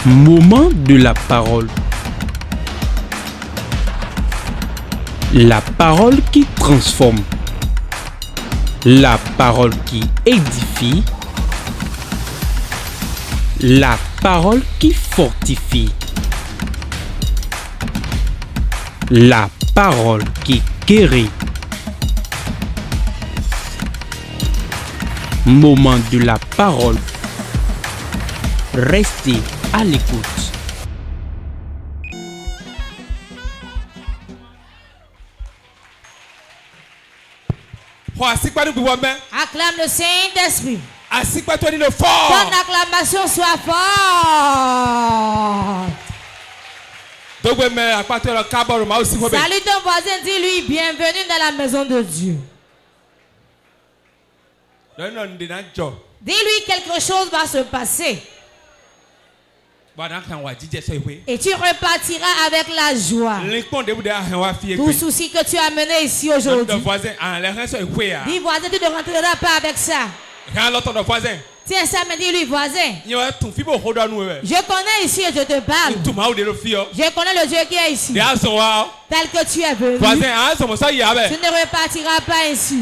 Moment de la parole. La parole qui transforme. La parole qui édifie. La parole qui fortifie. La parole qui guérit. Moment de la parole. Restez à l'écoute. Acclame le Saint-Esprit. Fort. Ton acclamation soit forte. Salut ton voisin, dis-lui bienvenue dans la maison de Dieu. Dis-lui quelque chose va se passer. Et tu repartiras avec la joie. Tout souci que tu as mené ici aujourd'hui. Dis voisin, tu ne rentreras pas avec ça. Tiens ça, me dis-lui voisin. Je connais ici et je te parle. Je connais le Dieu qui est ici. Tel que tu es venu. Tu ne repartiras pas ici.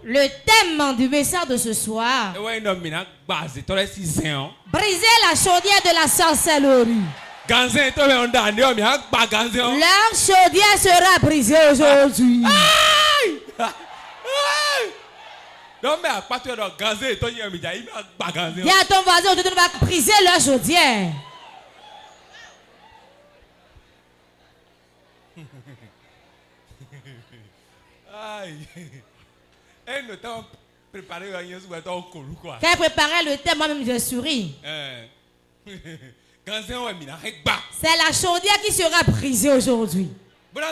Le thème du message de ce soir: briser la chaudière de la sorcellerie. Leur chaudière sera brisée aujourd'hui. Dis à ton voisin, tu vas briser leur chaudière. Quand elle préparait le thème, moi-même je souris. C'est la chaudière qui sera brisée aujourd'hui. On va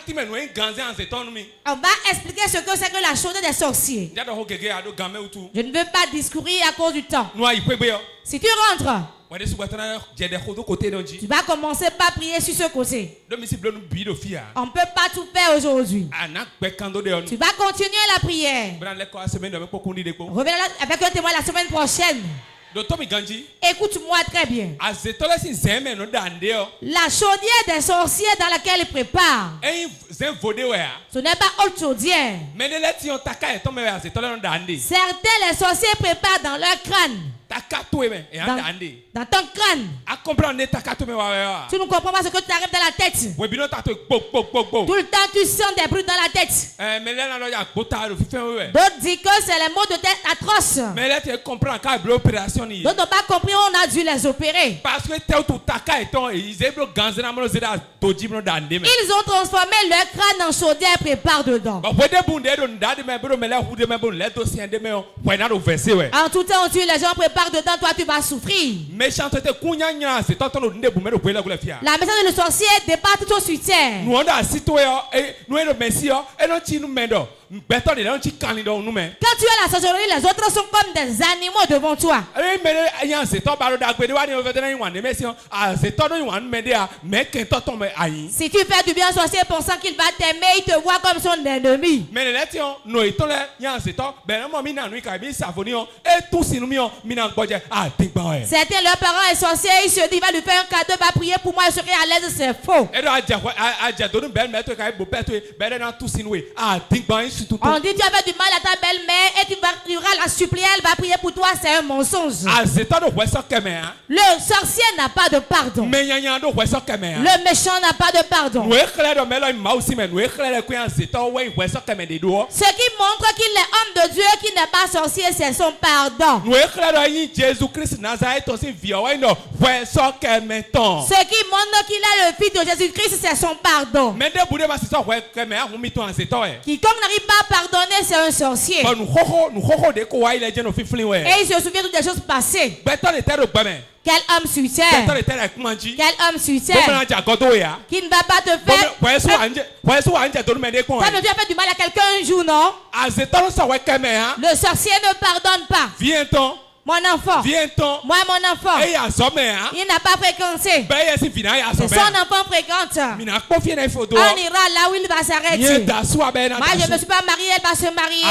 expliquer ce que c'est que la chaudière des sorciers. Je ne veux pas discourir à cause du temps. Si tu rentres, tu vas commencer par prier sur ce côté. On ne peut pas tout faire aujourd'hui. Tu vas continuer la prière. Reviens avec un témoin la semaine prochaine. Écoute-moi très bien. La chaudière des sorciers dans laquelle ils préparent, ce n'est pas autre chaudière. Certains les sorciers préparent dans leur crâne. Dans ton crâne. Tu ne comprends pas ce que tu arrives dans la tête. Tout le temps tu sens des bruits dans la tête. D'autres disent que c'est les maux de tête atroces. D'autres n'ont pas compris, on a dû les opérer. Ils ont transformé leur crâne en chaudière et préparent dedans. En tout temps, les gens préparent dedans, toi tu vas souffrir. La méchante de le sorcier débat tout au soutien. Quand tu as la sorcellerie, les autres sont comme des animaux devant toi. Si tu fais du bien au sorcier pensant qu'il va t'aimer, il te voit comme son ennemi. Certains, leurs parents et sorciers, ils se disent, il va lui faire un cadeau, va prier pour moi, je serai à l'aise, c'est faux. On dit tu as fait du mal à ta belle-mère et tu vas la supplier, elle va prier pour toi, c'est un mensonge. Le sorcier n'a pas de pardon. Le méchant n'a pas de pardon. Ce qui montre qu'il est homme de Dieu, qu'il n'est pas sorcier, c'est son pardon. Ce qui montre qu'il est le fils de Jésus-Christ, c'est son pardon. Quiconque n'arrive pas à pardonner, c'est un sorcier. Et il se souvient de toutes les choses passées. Quel homme sur terre? Quel homme sur terre qui ne va pas te faire? Ça veut dire faire du mal à quelqu'un un jour, non? Le sorcier ne pardonne pas. Mon enfant. Viens-t'en. Moi, mon enfant. Et à sommet, hein. Il n'a pas fréquenté. C'est son enfant fréquente. On ira là où il va s'arrêter. Moi, je ne me suis pas mariée, elle va se marier.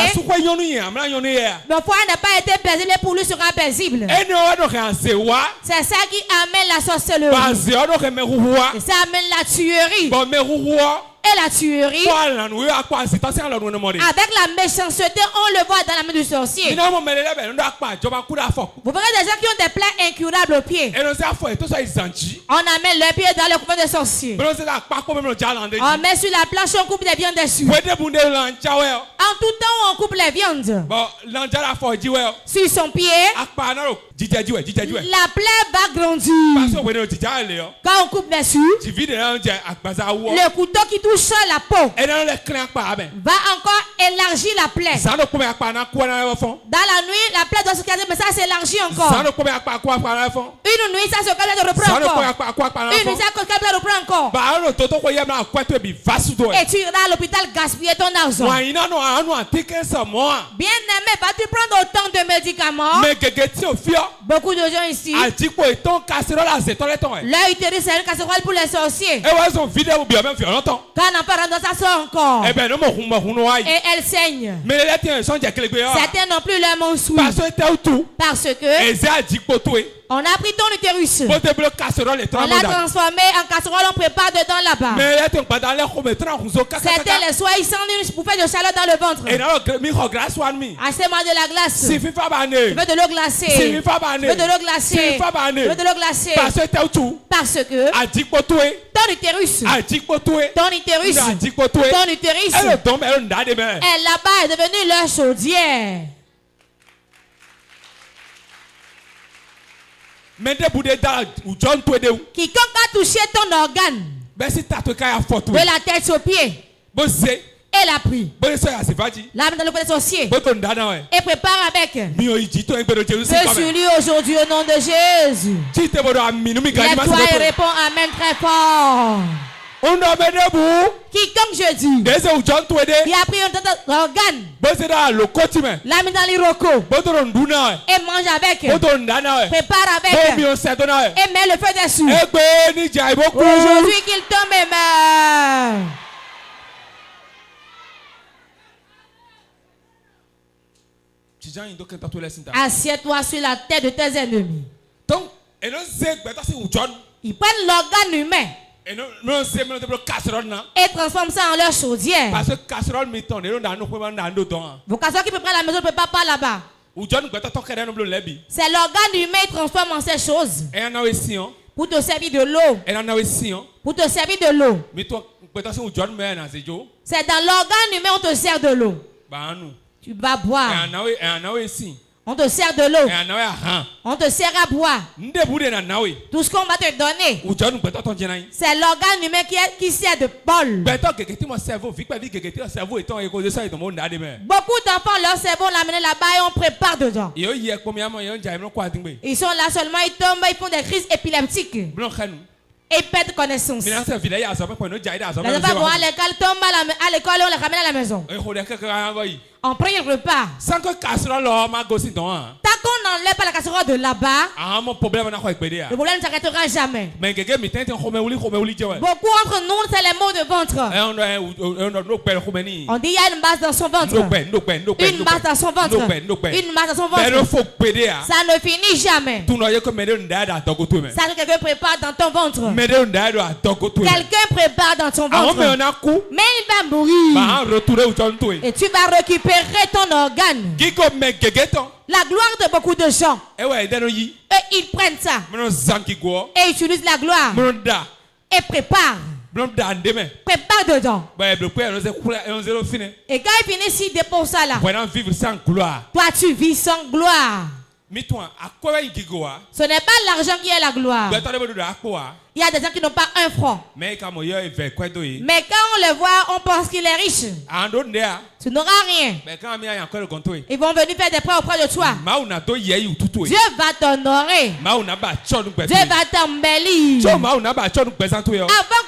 Mon foyer n'a pas été paisible pour lui sera paisible. C'est ça qui amène la sorcellerie. Et ça amène la tuerie. Et la tuerie. Avec la méchanceté, on le voit dans la main du sorcier. Vous verrez des gens qui ont des plaies incurables aux pieds. On amène leurs pieds dans le couvent des sorciers. On met sur la planche, on coupe les viandes dessus. En tout temps, on coupe les viandes. Sur son pied, la plaie va grandir. Quand on coupe dessus, le couteau qui touche la peau va encore élargir la plaie. Dans la nuit, la plaie doit se casser, mais ça s'élargit encore. Une nuit, ça se calme, ça reprend encore. Une nuit, ça se calme, ça reprend encore. Et tu iras à l'hôpital gaspiller ton argent. Bien aimé, vas-tu prendre autant de médicaments? Beaucoup de gens ici, leur utérus c'est une casserole pour les sorciers. Quand on parle dans ça sort encore. Et elle saigne. Certains n'ont plus leur mensonge. Parce que on a pris ton utérus. On l'a transformé en casserole, on prépare dedans là-bas. Certains les soirs, ils s'ennuient pour faire de chaleur dans le ventre. Achetez-moi de la glace. Je veux de l'eau glacée. Je veux de l'eau glacée. Je veux de l'eau glacée. Parce que ton utérus, elle là-bas est devenue leur chaudière. Quiconque a touché ton organe de la tête aux pieds, elle a pris l'âme dans le côté sorcier et prépare avec. Je suis lui aujourd'hui au nom de Jésus. Lève-toi et réponds Amen très fort. Quiconque je dis, il a pris un organe, l'a mis dans l'iroko et mange avec, prépare avec et met le feu dessus. Aujourd'hui qu'il tombe et meurt. Assieds-toi sur la tête de tes ennemis. Ils prennent l'organe humain et transforment ça en leur chaudière. Vos casseroles qui préparent la maison ne préparent pas là-bas. C'est l'organe humain qui transforme en ces choses. Pour te servir de l'eau. Pour te servir de l'eau. C'est dans l'organe humain on te sert de l'eau. Tu vas boire. On te sert de l'eau. On te sert à boire. Tout ce qu'on va te donner, c'est l'organe humain qui sert de bol. Beaucoup d'enfants, leur cerveau l'a amené là-bas et on prépare dedans. Ils sont là seulement, ils tombent, ils font des crises épileptiques. Et perdent connaissance. Les enfants vont à l'école, tombent à l'école et on les ramène à la maison. On prend un repas. Tant qu'on n'enlève pas la casserole de là-bas, le problème ne s'arrêtera jamais. Beaucoup entre nous, c'est les maux de ventre. On dit il y a une masse dans son ventre. Une masse dans son ventre. Une masse dans son ventre. Ça ne finit jamais. Ça que quelqu'un prépare dans ton ventre. Quelqu'un prépare dans ton ventre. Mais il va mourir. Et tu vas récupérer ton organe. La gloire de beaucoup de gens. Et ils prennent ça. Et utilisent la gloire. Et préparent. Prépare dedans. Et quand ils finissent, ils déposent ça là. Toi, tu vis sans gloire. Ce n'est pas l'argent qui est la gloire. Il y a des gens qui n'ont pas un franc. Mais quand on les voit, on pense qu'il est riche. Tu n'auras rien. Ils vont venir faire des prêts auprès de toi. Dieu va t'honorer. Dieu va t'embellir. Avant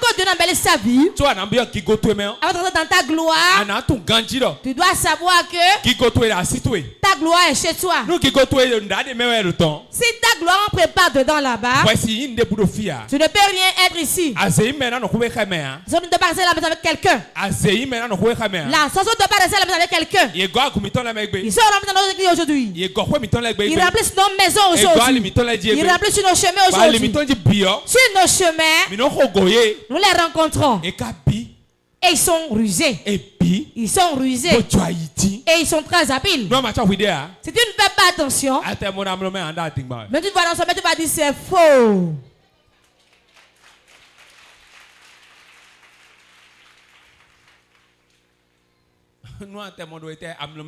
que Dieu n'embellisse sa vie, avant d'entrer dans ta gloire, tu dois savoir que ta gloire est chez toi. Si ta gloire en prépare dedans là-bas, tu ne peux rien être ici. Si on ne doit pas rester à la maison avec quelqu'un. La chanson ne doit pas rester à la maison avec quelqu'un. Ils sont remplis dans nos églises aujourd'hui. Ils remplissent nos maisons aujourd'hui. Ils remplissent sur nos chemins aujourd'hui. Sur nos chemins, nous les rencontrons. Et ils sont rusés. Ils sont rusés. Et ils sont très habiles. Si tu ne fais pas attention, mais tu vas dans son tu vas dire c'est faux.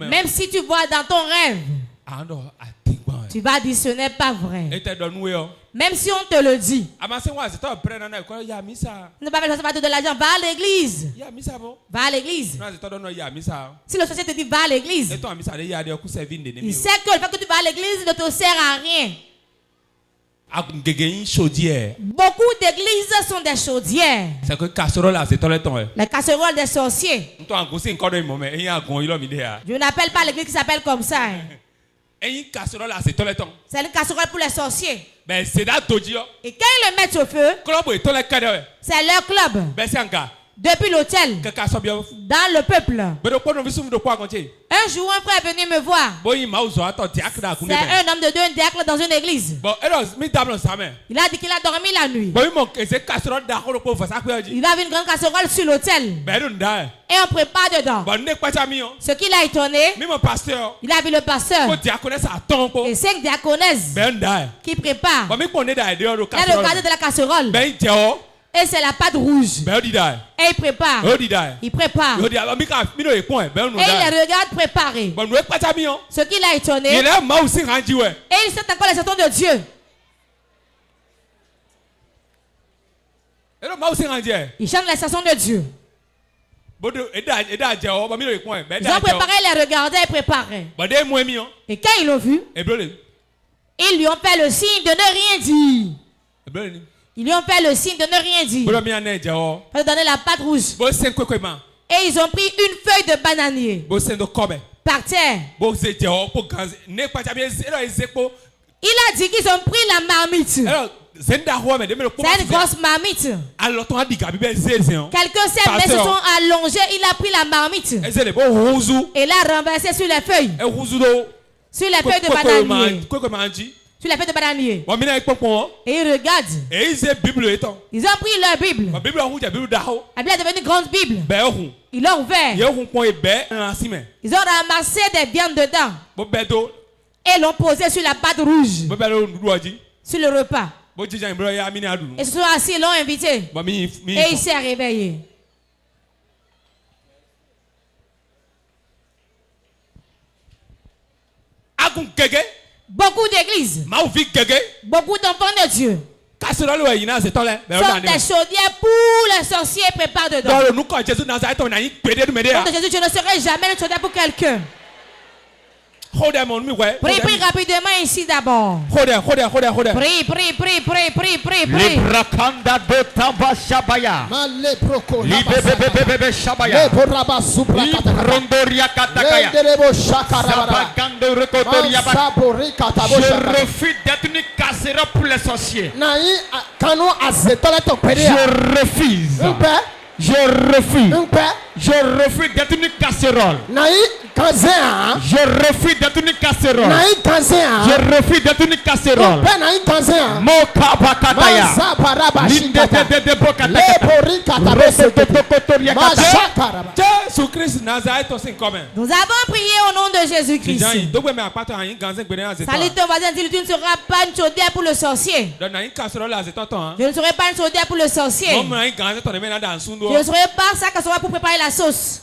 Même si tu vois dans ton rêve, tu vas dire ce n'est pas vrai. Même si on te le dit. Ne pas faire de l'argent, va à l'église. Va à l'église. Si le société te dit va à l'église, il sait que le fait que tu vas à l'église ne te sert à rien. Beaucoup d'églises sont des chaudières. Les casseroles des sorciers. Je n'appelle pas l'église qui s'appelle comme ça. C'est une casserole pour les sorciers. Et quand ils le mettent au feu, c'est leur club. Depuis l'hôtel, dans le peuple. Un jour, un frère est venu me voir. C'est un homme de Dieu, un diacre dans une église. Il a dit qu'il a dormi la nuit. Il avait une grande casserole sur l'hôtel. Et on prépare dedans. Ce qui l'a étonné, il a vu le pasteur et 5 diaconesses qui préparent. Il a regardé de la casserole. Et c'est la pâte rouge. Et il prépare. Il prépare. Et il les regarde préparer. Ce qui l'a étonné. Et il sait encore les sentons de Dieu. Il chante les chansons de Dieu. Ils ont préparé, les regardaient et préparé. Et quand ils l'ont vu, ils lui ont fait le signe de ne rien dire. Ils lui ont fait le signe de ne rien dire. Pour donner la pâte rouge. Et ils ont pris une feuille de bananier. Par terre. Il a dit qu'ils ont pris la marmite. C'est une grosse marmite. Quelqu'un s'est mis, se sont allongés. Il a pris la marmite. Et l'a renversé sur les feuilles. Sur les feuilles de bananier. Sur les feuilles de bananier. Et ils regardent. Ils ont pris leur Bible. La Bible est devenue une grande Bible. Ils l'ont ouvert. Ils ont ramassé des viandes dedans. Et l'ont posé sur la pâte rouge. Sur le repas. Ils se sont assis, l'ont invité. Et il s'est réveillé. Beaucoup d'églises, beaucoup d'enfants de Dieu sont des chaudières pour les sorciers et préparent dedans. Au nom de Jésus, je ne serai jamais une chaudière pour quelqu'un. Prie rapidement ici d'abord. Prie. Je refuse d'être une casserole pour les sorciers. Je refuse d'être une casserole. Je refuse d'être une casserole. Je refuse d'être une casserole. Nous avons prié au nom de Jésus-Christ. Salut ton voisin, dis-lui, tu ne seras pas une chaudière pour le sorcier. Je ne serai pas une chaudière pour le sorcier. Je ne serai pas ça que sera pour préparer la sauce.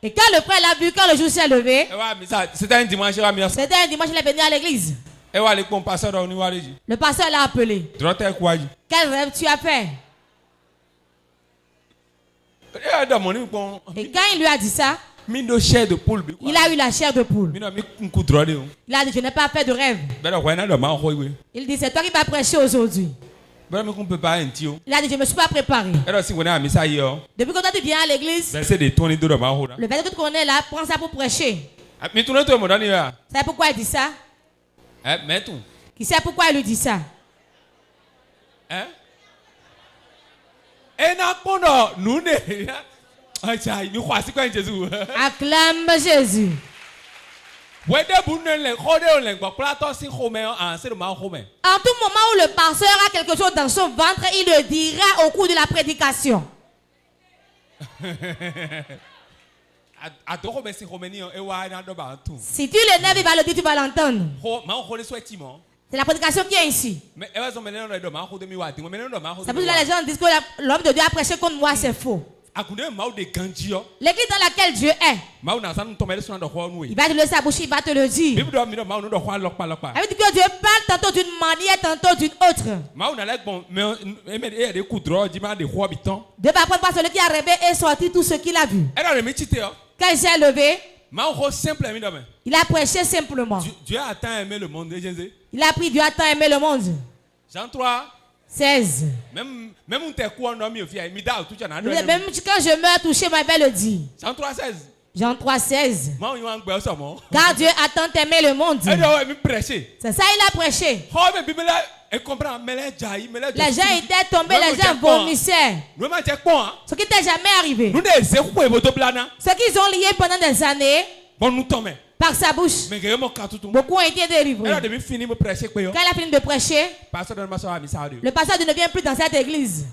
Et quand le frère l'a vu, quand le jour s'est levé, c'était un dimanche, il est venu à l'église. Le pasteur l'a appelé. Quel rêve tu as fait? Et quand il lui a dit ça, il a eu la chair de poule. Il a dit, je n'ai pas fait de rêve. Il dit, c'est toi qui vas prêcher aujourd'hui. Il a dit, je ne me suis pas préparé. Depuis que tu viens à l'église, le verset que tu connais là, prends ça pour prêcher. C'est pourquoi il dit ça? Qui sait pourquoi il lui dit ça? Acclame Jésus. En tout moment où le pasteur a quelque chose dans son ventre, il le dira au cours de la prédication. Si tu l'énerves, il va le dire, tu vas l'entendre. C'est la prédication qui est ici. C'est pour ça que les gens disent que l'homme de Dieu a prêché contre moi, c'est faux. L'église dans laquelle Dieu est, il va te le saboucher, il va te le dire. Il veut dire que Dieu parle tantôt d'une manière, tantôt d'une autre. Dieu va prendre celui qui a rêvé et sortir tout ce qu'il a vu. Quand il s'est levé, il a prêché simplement. Dieu a tant aimé le monde. Il a pris Dieu a tant aimé le monde. Jean 3. 16. Même quand je meurs touché, ma belle le dit. Jean 3, 16. Jean 3, 16. Car Dieu a tant aimé le monde. C'est ça, il a prêché. Les gens étaient tombés, les gens vomissaient. Ce qui n'était jamais arrivé. Ce qu'ils ont lié pendant des années. Par sa bouche. Beaucoup ont été délivrés. Quand il a fini de prêcher, le pasteur ne vient plus dans cette église.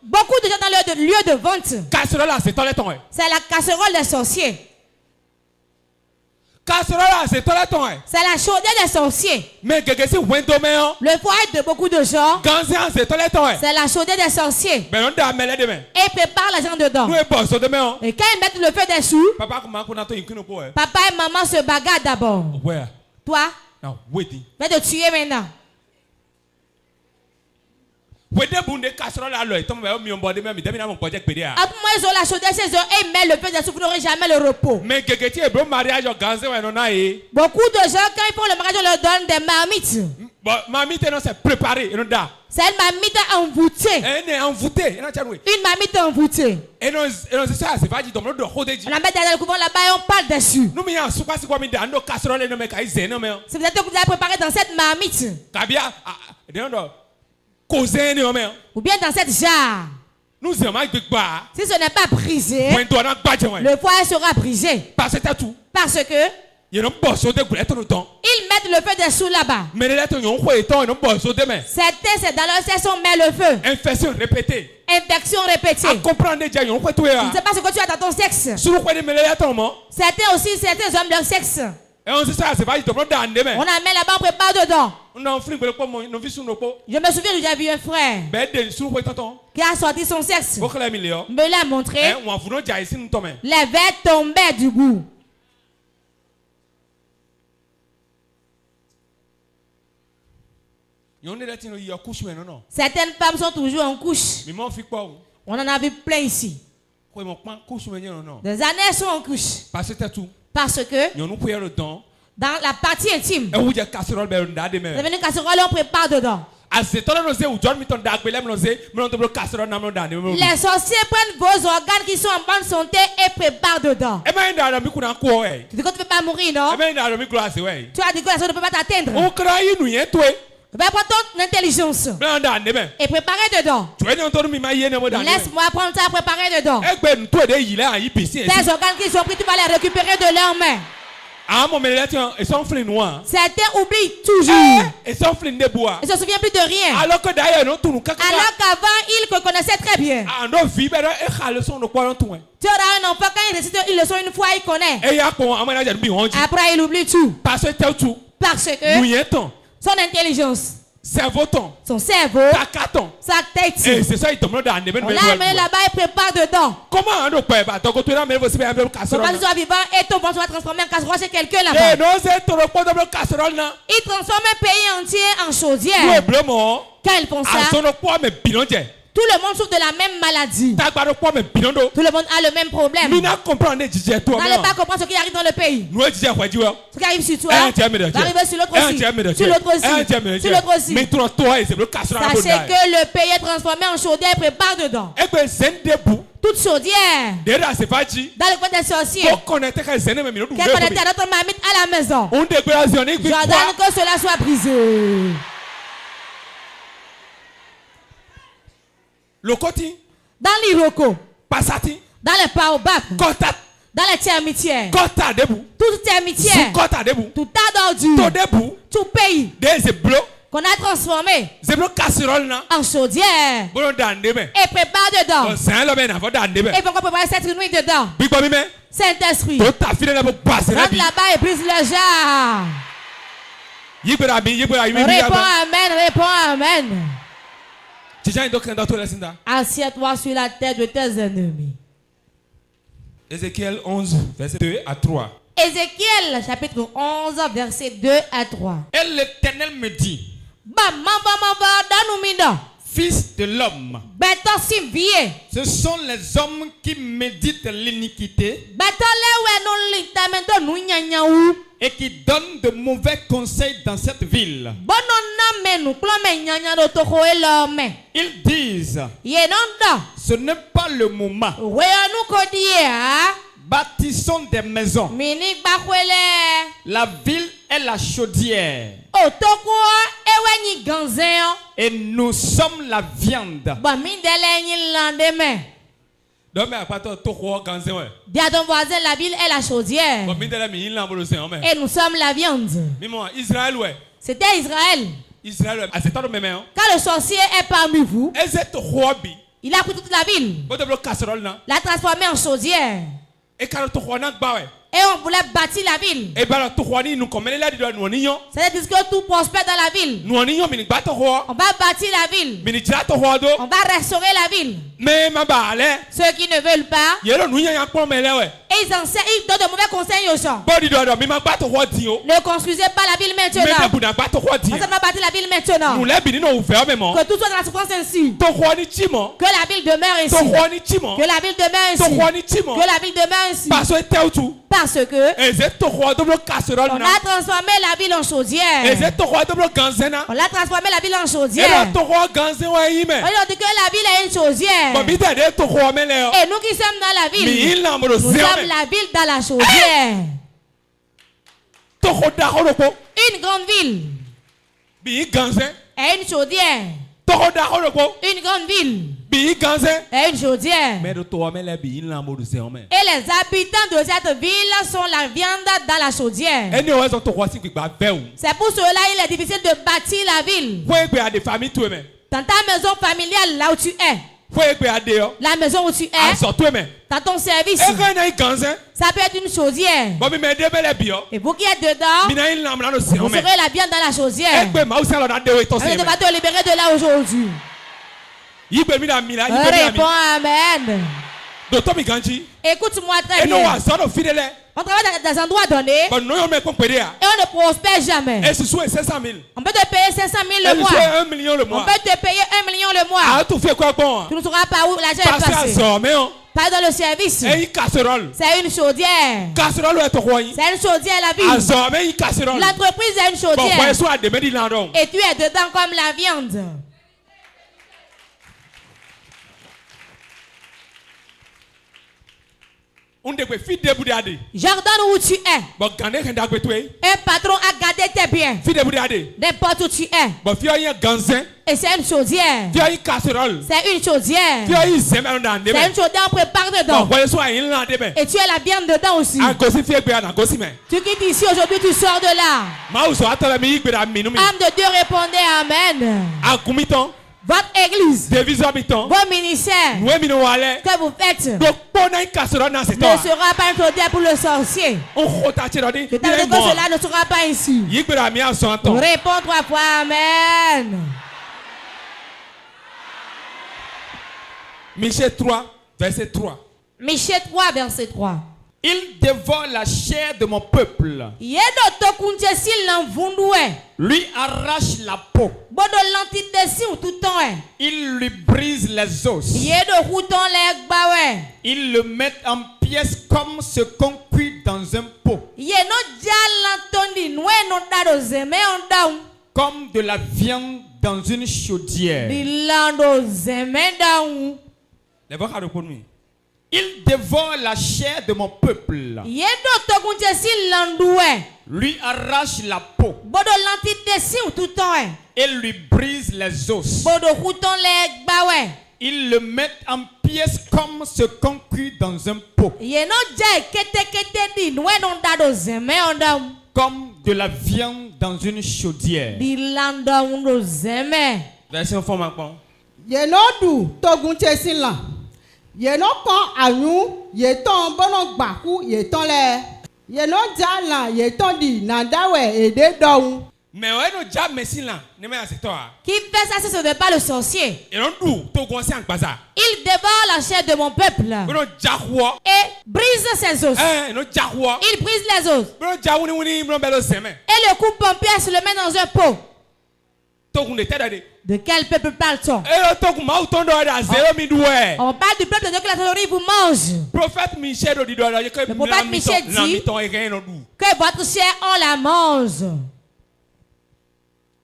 Beaucoup de gens dans le lieu de vente. C'est la casserole des sorciers. C'est la chaudière des sorciers. Le foyer de beaucoup de gens, c'est la chaudière des sorciers. Et ils préparent les gens dedans. Et quand ils mettent le feu des sous, papa et maman se bagarrent d'abord. Toi, va te tuer maintenant. Après moi, ils ont la chaudière chez eux et ils mettent le feu des sous, vous n'aurez jamais le repos. Beaucoup de gens, quand ils font le mariage, on leur donne des marmites. C'est une marmite envoûtée. Une marmite envoûtée. On la met dans le couvent là-bas et on parle dessus. Si vous êtes que vous avez préparé dans cette marmite. Ou bien dans cette jarre. Si ce n'est pas brisé, le foyer sera brisé. Parce que ils mettent le feu des sous là-bas. Certains, c'est dans leur sexe, on met le feu. Infection répétée. Tu ne sais pas ce que tu as dans ton sexe. Certains aussi, certains hommes, leur sexe. On amène là-bas, on prépare dedans. Je me souviens, j'ai vu un frère qui a sorti son sexe. Me l'a montré. Les verres tombaient du bout. Certaines femmes sont toujours en couche. On en a vu plein ici. Des années elles sont en couche. Parce que dans la partie intime, vous avez une casserole, on prépare dedans. Les sorciers prennent vos organes qui sont en bonne santé et préparent dedans. Tu dis que tu ne peux pas mourir, non? Tu as dit que la chose ne peut pas t'atteindre. Va prendre ton intelligence et préparer dedans. Laisse-moi prendre ça et préparer dedans. Tes organes qui sont pris, tu vas les récupérer de leurs mains. Certains oublient toujours. Ils ne se souviennent plus de rien. Alors qu'avant, ils te connaissaient très bien. Tu auras un enfant, quand il récite une leçon une fois, il connaît. Après, il oublie tout. Parce que son intelligence son cerveau, sa tête. Et c'est ça, il tombe dans les on l'a amené là-bas et prépare dedans. Comment on ne peut pas? Donc, tu as amené aussi un casserole. Quand tu sois vivant et ton ventre va transformer en casserole chez quelqu'un là-bas. Eh non, c'est ton repas de casserole là. Il transforme un pays entier en chaudière. Quand ils font ça, tout le monde souffre de la même maladie. Tout le monde a le même problème. Vous n'allez pas comprendre ce qui arrive dans le pays. Ce qui arrive sur toi va arriver sur l'autre aussi. Sur l'autre aussi. Sur l'autre aussi. Sachez que le pays est transformé en chaudière et prépare dedans. Toute chaudière. Dans le coin des sorciers. Qu'elle connecte à notre marmite à la maison. J'ordonne que cela soit brisé. Dans l'Iroko, Passati, dans les Baobab, dans les termitières, toute termitière, tout tas d'ordures, tout pays qu'on a transformé en chaudière et prépare dedans. Et pourquoi préparer cette nuit dedans? Saint-Esprit, rentre là-bas et brise le jar. Réponds Amen, réponds Amen. Assieds-toi sur la tête de tes ennemis. Ézéchiel 11, verset 2 à 3. Ézéchiel, chapitre 11, verset 2 à 3. Et l'Éternel me dit, fils de l'homme, ce sont les hommes qui méditent l'iniquité et qui donnent de mauvais conseils dans cette ville. Ils disent, ce n'est pas le moment. Bâtissons des maisons. La ville est la chaudière. Et nous sommes la viande. Dis à ton voisin, la ville est la chaudière. Et nous sommes la viande. C'était Israël. Quand le sorcier est parmi vous, il a pris toute la ville, l'a transformée en chaudière. Et on voulait bâtir la ville. C'est-à-dire que tout prospère dans la ville. On va bâtir la ville. On va restaurer la ville. Ceux qui ne veulent pas, et ils donnent de mauvais conseils aux gens. Ne construisez pas la ville maintenant. On va bâtir la ville maintenant. Que tout soit dans la souffrance ainsi. Que la ville demeure ainsi. Que la ville demeure ainsi. Que la ville demeure ainsi. Parce que on a transformé la ville en chaudière. On a transformé la ville en chaudière. On dit que la ville est une chaudière. Et nous qui sommes dans la ville, nous sommes la ville dans la chaudière. Une grande ville est une chaudière. Une grande ville est une chaudière. Et les habitants de cette ville sont la viande dans la chaudière. C'est pour cela qu'il est difficile de bâtir la ville. Dans ta maison familiale, là où tu es, la maison où tu es, dans ton service, ça peut être une chaudière. Et vous qui êtes dedans, vous serez la viande dans la chaudière. On va te libérer de là aujourd'hui. Réponds Amen. Écoute-moi très bien. On travaille dans des endroits donnés et on ne prospère jamais. On peut te payer 500 000 le mois. On peut te payer 1 million le mois. Tu ne sauras pas où l'argent est passé. Pas dans le service. C'est une chaudière. C'est une chaudière la vie. L'entreprise est une chaudière. Et tu es dedans comme la viande. J'ordonne où tu es. Un patron a gardé tes biens. N'importe où tu es. Et c'est une chaudière. C'est une chaudière. C'est une chaudière, on prépare dedans. Et tu es la viande dedans aussi. Tu quittes ici aujourd'hui, tu sors de là. Âme de Dieu, répondez Amen. votre église, vos ministères que vous faites ne sera pas un cadeau pour le sorcier. Que cela ne sera pas ici. Réponds 3 fois Amen. Michée 3, verset 3. Michée 3, verset 3. Il dévore la chair de mon peuple. Lui arrache la peau. Il lui brise les os. Il le met en pièces comme ce qu'on cuit dans un pot. Comme de la viande dans une chaudière. Il dévore la chair de mon peuple. Lui arrache la peau. Et lui brise les os. Il le met en pièces comme ce qu'on cuit dans un pot. Comme de la viande dans une chaudière. Version format. Yeno kon anu yeton bono gbaku yeton le yeno jala yeton di nandawe ede doun. Mais ouais no ja mesin là ne me aseto a. Qui fait ça ce n'est pas le sorcier. Et non dou to gon se anpaza. Il dévore la chair de mon peuple. No jahwo. Et brise ses os. No jahwo. Il brise les os. No jawuni wuni no belo seme. Et le coupe en pièces, le met dans un pot. De quel peuple parle-t-on? On parle du peuple de Dieu que la théorie vous mange. Le prophète Michel dit que votre chair, on la mange.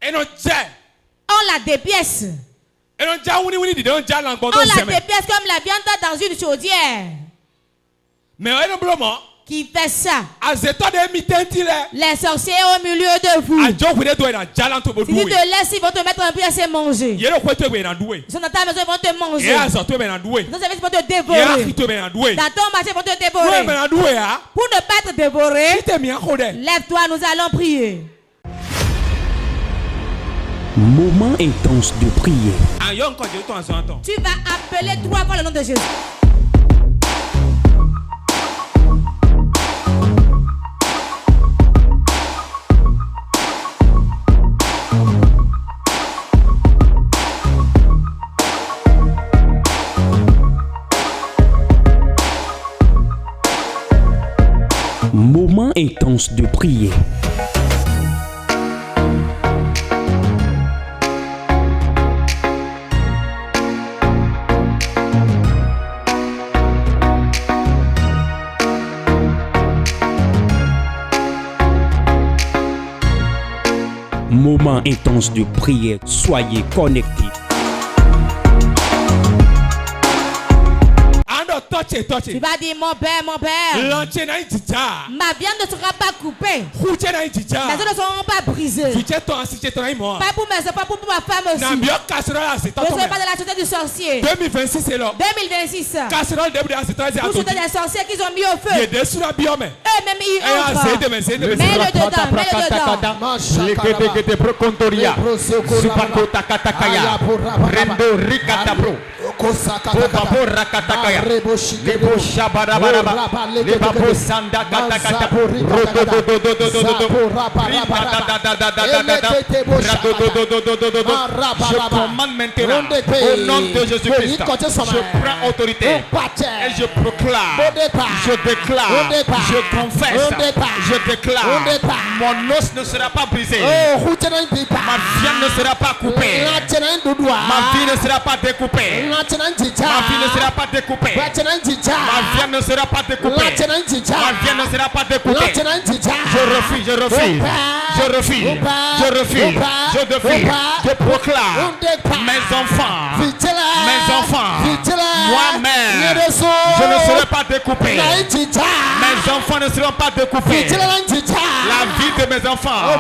On la dépièce. On la dépièce comme la viande dans une chaudière. Qui fait ça? Les sorciers au milieu de vous. Si tu te laisses, ils vont te mettre en pièce et manger. Ils sont dans ta maison, ils vont te manger. Dans ta service, ils vont te dévorer. Dans ton marché, ils vont te dévorer. Pour ne pas être dévoré, lève-toi, nous allons prier. Moment intense de prière. Tu vas appeler 3 fois le nom de Jésus. Moment intense de prière. Moment intense de prière. Soyez connectés. Tu vas dire mon père, ma viande ne sera pas coupée. Mes os ne seront pas brisés. Pas pour mes enfants, pas pour ma femme aussi. Je ne serai pas de la société du sorcier. 2026. Pour sauter des sorciers qu'ils ont mis au feu. Eux-mêmes ils entrent. Mets-le dedans. Lebo shabarabaraba, lebo sanda katakata, je commande maintenant au nom de Jésus-Christ. Je prends autorité et je proclame, je déclare, je confesse, je déclare, mon os ne sera pas brisé, ma viande ne sera pas coupée, ma vie ne sera pas découpée, ma vie ne sera pas découpée, ma viande ne sera pas découpée, ma viande ne sera pas découpée. Je refuse, je proclame mes enfants, moi-même, je ne serai pas découpé, mes enfants ne seront pas découpés, la vie de mes enfants, la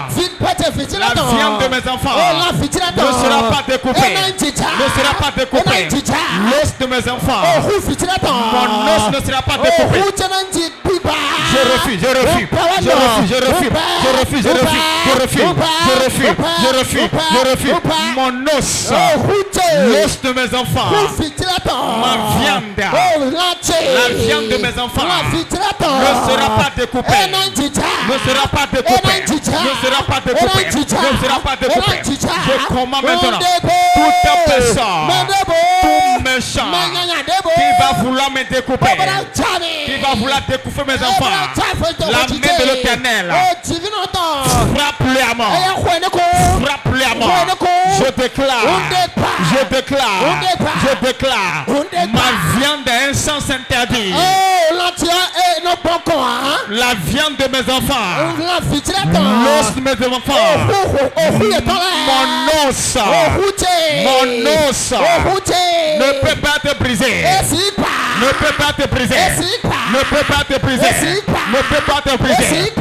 viande de mes enfants ne sera pas découpée, l'os de mes enfants, mon os ne sera pas découpé. Je Mon os, l'os de mes enfants, ma viande, la viande de mes enfants ne sera pas découpée, ne sera pas découpée, ne sera pas découpée, ne sera pas découpée. Je commande maintenant toute personne, tout méchant qui va vouloir me découper, qui va vouloir découper mes enfants, la main de l'Éternel frappe-le à mort, frappe-le à mort. Je déclare, ma viande est un sens interdit. La viande de mes enfants, l'os de mes enfants, mon os ne peut pas te briser, ne peut pas te briser, ne peut pas te briser, ne peut pas te briser.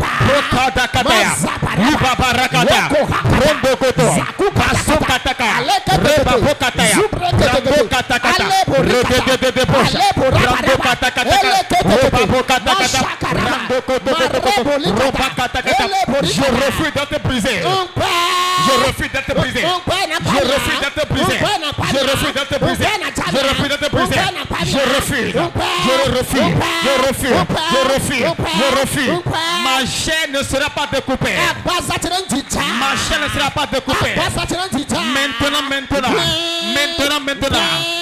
Je refuse d'être brisé. Je refuse d'être brisé. Je refuse d'être brisé. Je refuse d'être brisé. Je refuse d'être brisé. Je refuse. Je refuse. Je refuse. Je refuse. Je refuse. Ma chair ne sera pas découpée. Ma chair ne sera pas découpée. Maintenant.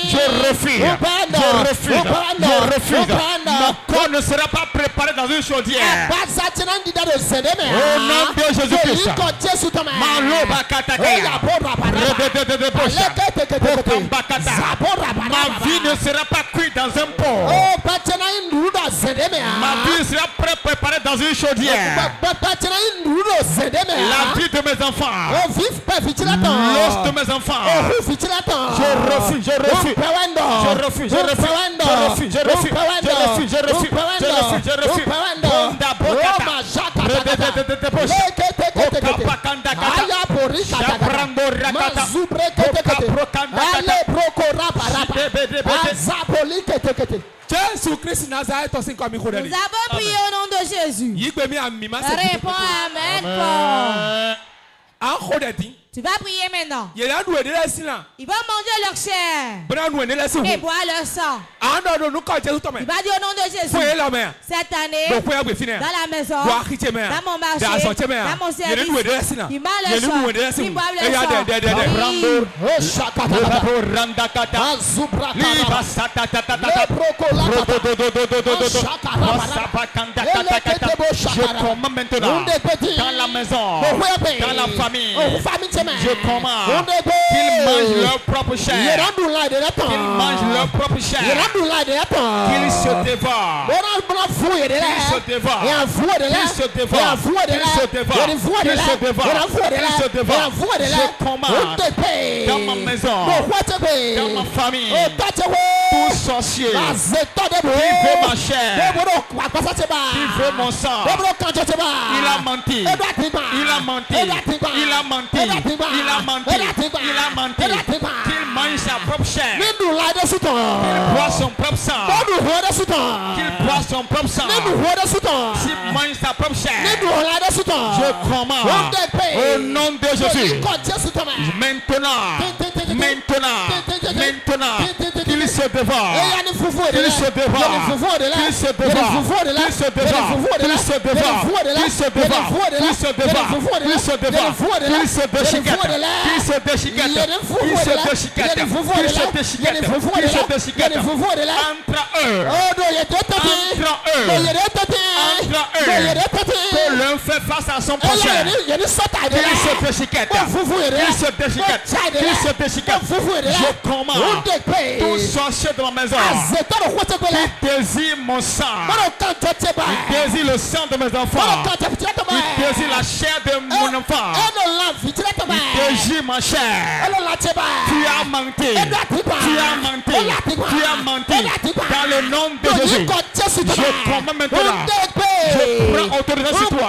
Je refuse. Je refuse. Je refuse. Mon corps ne sera pas préparé dans une chaudière. Au nom de Jésus-Christ. Ma vie ne sera pas cuite dans un pot. Ma vie sera préparée dans une chaudière. La vie de mes enfants, l'os de mes enfants. Je refuse, je refuse, je refuse, je refuse, je refuse, je refuse, je refuse, je refuse, je refuse, Jésus-Christ Nazareth, nous avons prié au nom de Jésus. Réponds Amen. Tu vas prier maintenant. Ils vont manger leur chair et boire leur sang. Il va dire au nom de Jésus, cette année, dans la maison, dans mon marché, dans mon service, ils mangent leur sang, ils boivent leur je commande maintenant dans la maison, dans la famille. Je commande qu'ils mangent leur propre chair. Qu'ils mangent leur propre chair. Qu'ils se dévorent. Qu'ils se dévorent. Qu'ils se dévorent. Qu'ils se dévorent. Qu'ils se dévorent. Qu'ils se dévorent. Je commande dans ma maison, dans ma famille, tout sorcier qui veut ma chair, qui veut mon sang. Il a menti. Il a menti. Il a menti. Il a menti. Il a menti. Qu'il mange sa propre chair. Qu'il boit son propre sang. Qu'il boit son propre sang. S'il mange sa propre chair. Je commande au nom de Jésus. Maintenant. Qu'il se dévore. Qu'il se dévore. Qu'il se dévore. Qu'il se dévore. Qu'il se dévore. Qu'il se dévore. Qu'il se dévore. Qu'il se dévore. Qu'il se déchiquette. Qu'il se déchiquette. Qu'il se déchiquette. Qu'il se déchiquette. Qu'il se déchiquette. Entre eux. Que l'un fait face à son prochain. Qu'il se déchiquette. Qu'il se déchiquette. Qu'il se déchiquette. Je commande tout sorcier de ma maison qui désire mon sang, qui désire le sang de mes enfants, qui désire la chair de mon enfant, qui désire ma chair. Tu as menti. Tu as menti. Tu as menti. Dans le nom de Jésus, je commande maintenant. Je prends autorisation sur toi.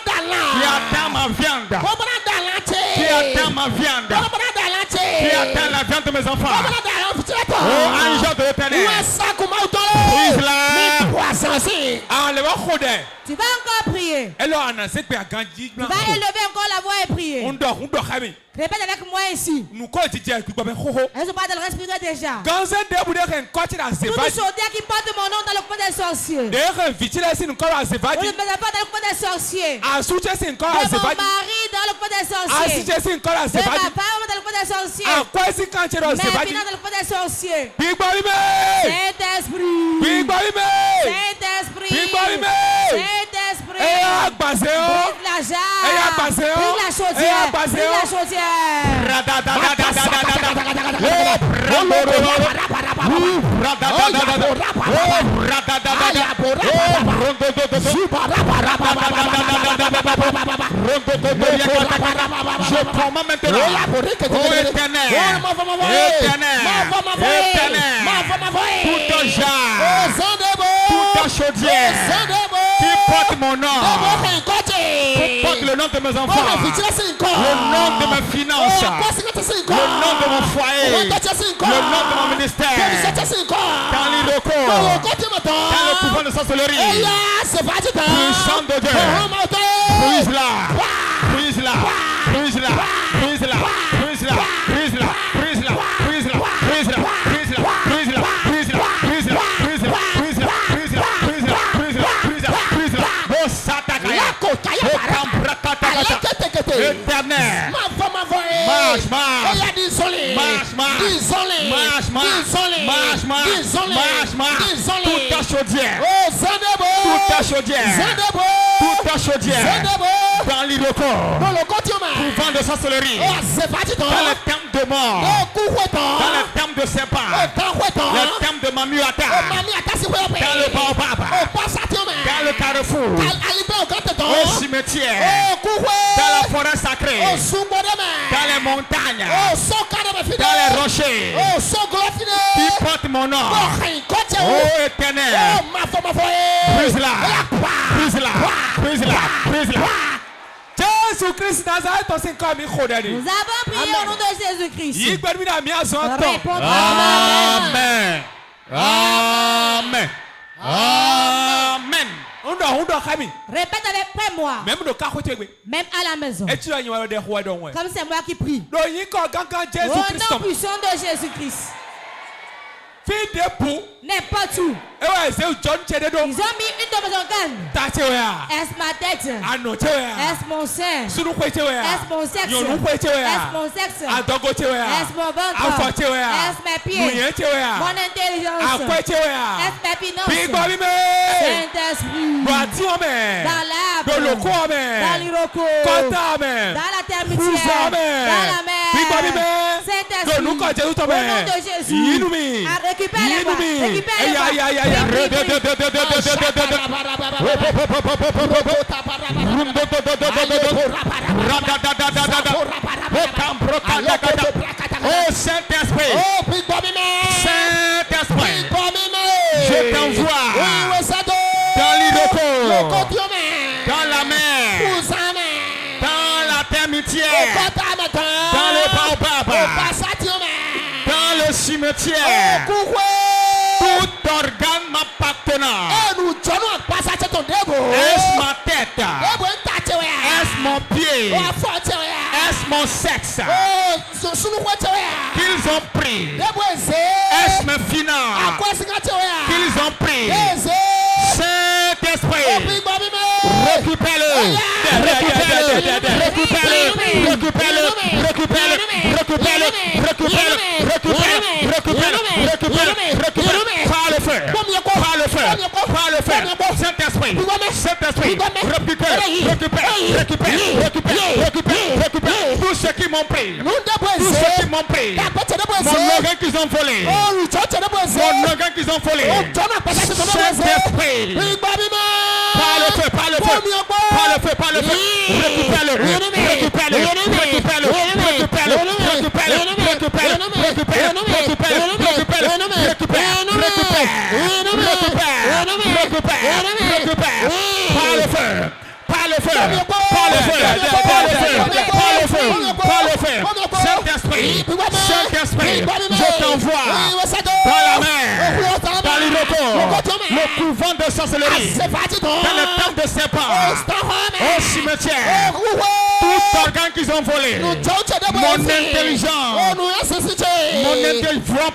atteint ma viande. Qui atteint ma viande. Qui atteint la viande de mes enfants. Oh, ange de l'éternel. Tu vas encore prier. Tu vas élever encore la voix et prier. Répète avec moi ici. Elles sont pas dans le respirateur déjà. Tous les soldats qui portent mon nom dans le coin des sorciers. Ne me pas dans le coin des sorciers. De mon mari dans le coin des sorciers. De ma femme dans le coin des sorciers. Mes filles dans le coin des sorciers. Saint-Esprit. Saint-Esprit. Saint-Esprit. Brise la jarre. Brise la chaudière. Brise la chaudière. Je commande maintenant. Oh éternel. Toute jarre, toute chaudière qui porte mon nom, qui porte le nom de mes enfants, le nom de mes finances, le nom de mon foyer, le nom de mon ministère, dans l'Iroko, dans le pouvoir de sorcellerie, puissant de Dieu, brise-la, brise-la, brise-la, brise-la, brise-la, brise-la, brise-la, brise-la, brise-la, brise-la, éternel, marche, toute ta chaudière, toute ta chaudière, dans l'Iroko, couvent de sorcellerie, dans le terme de mort, dans le terme de serpent, le terme de Mamuata, dans le baobab, dans le carrefour, au cimetière, dans la forêt sacrée, dans les montagnes, dans les rochers, qui portent mon nom. Oh éternel, brise-la, brise-la, brise-la, brise-la. Jésus-Christ Nazareth, nous avons prié au nom de Jésus-Christ. Répondre. Amen. Amen. Amen. Répète avec moi. Même à la maison. Comme c'est moi qui prie. Au nom puissant de Jésus-Christ. N'importe où. Ils ont mis une de mes organes. Est-ce ma tête? Est-ce mon sein? Est-ce mon sexe? Est-ce mon sexe? Est-ce mon ventre? Est-ce mes pieds? Mon intelligence? Est-ce mes finances? Saint-Esprit. Dans l'arbre. Dans l'Iroko. Dans la termitière. Dans la mer. Saint-Esprit. Au nom de Jésus. Récupère les voix. Récupère les voix. Oh Saint-Esprit, Saint-Esprit, je t'envoie dans l'Iroko, dans la mer, dans la termitière, dans le baobab, dans le cimetière, tout organe m'appartenant. Est-ce ma tête? Est-ce mon pied? Est-ce mon sexe? Qu'ils ont pris. Est-ce mes finances? Qu'ils ont pris. Saint-Esprit, récupère-le, récupère-le, récupère-le, récupère-le, récupère-le, récupère-le, récupère-le, récupère-le, récupère-le, récupère-le, par le feu, par le feu, par le feu, Saint-Esprit, Saint-Esprit, récupère, récupère, récupère, récupère, récupère, récupère, tous ceux qui m'ont pris, tous ceux qui m'ont pris, mon organe qu'ils ont volé, mon organe qu'ils ont volé, Saint-Esprit, par le feu, par le feu, par le feu, par le feu, récupère-le, récupère-le, récupère-le, récupère-le, récupère-le, récupère-le, récupère-le, récupère-le, récupère-le, récupère, récupère, récupère, par le feu, par le feu. Par le feu. Par le feu. Par le feu. Par le feu. Saint-Esprit. Saint-Esprit. Je t'envoie dans la mer, dans l'aéroport, le couvent de sorcellerie, dans le temple de serpents, au cimetière, tout organe qu'ils ont volé, mon intelligence, mon intelligence,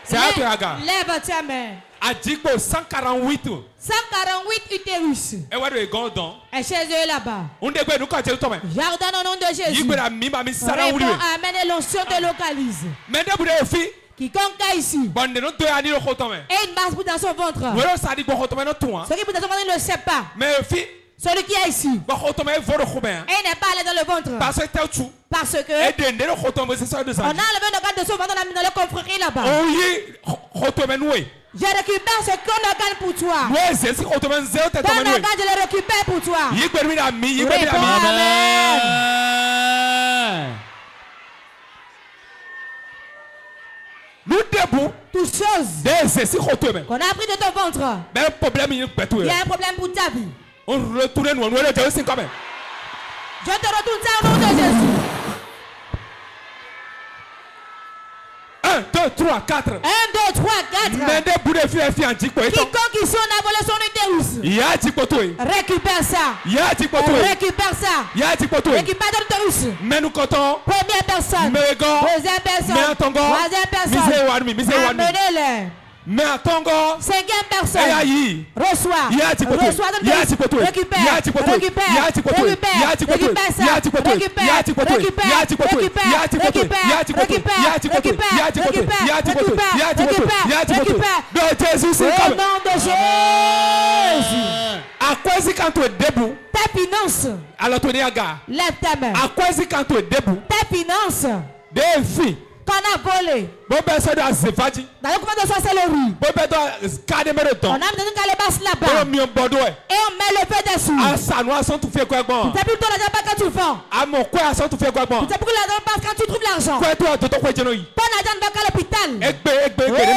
c'est à toi, regarde. Lève ta main. Adjiko 148. 148 utérus. Et où est-ce qu'on donne? Et chez eux là-bas. On dégoûte nous quand tu es tombé. Jardin au nom de Jésus. Réponds amen et l'onction te localise. Mais de vous filles. Quiconque est ici. Bon, ne nous te ani le chotomé. Et une masse dans son ventre. Voilà ça dit qu'on chotomé notre toit. Ce qui peut dans son ventre ne le sait pas. Mais fille. Celui qui est ici. Bon chotomé vole chotomé. Et il n'est pas allé dans le ventre. Parce que t'es tout. Parce que. Et de le chotomé c'est ça de ça. On a enlevé le gars de son ventre dans le confrérie là-bas. Oh oui, chotomé nous. Je récupère ce qu'on organe pour toi. Oui, c'est ce qu'on te met zéro tête. Ton organe, je le récupère pour toi. Amen. Nous debout. Toutes choses qu'on a pris de ton ventre. Mais le problème, il y a un problème pour ta vie. On retourne nous, on le dit aussi quand même. Je te retourne ça au nom de Jésus. 1, 2, 3, 4. 1, 2, 3, 4. Mais des bouts de filles en Djiko. Quiconque ici on a volé son utérus. Ya Djiko. Récupère ça. Ya Djiko. Récupère ça. Ya Djiko. Récupère ton utérus. Mais nous comptons. Première personne. Deuxième personne. Troisième personne. Amenez-le. Mais à Tongo, cinquième personne. Reçois. Reçois ton utérus. Récupère. Au nom de Jésus. À quoi c'est quand tu es debout? Ta finance. Alors tu es à gars. Lève ta main. À quoi c'est quand tu es debout? Ta finance. Des filles. Qu'on a volé. Bon ben ça doit se faire. Dans le couvent de sorcellerie. Bon ben doit garder mes temps. On a mis une calebasse là-bas. Et on met le feu dessus. Ah ça nous a sont tout fait quoi bon. Tu sais plus ton argent pas quand tu le fais. Ah mon quoi sont tout fait quoi bon. Tu sais plus l'argent passe quand tu trouves l'argent. Quoi toi de ton quoi genoux. Ton argent ne va qu'à l'hôpital.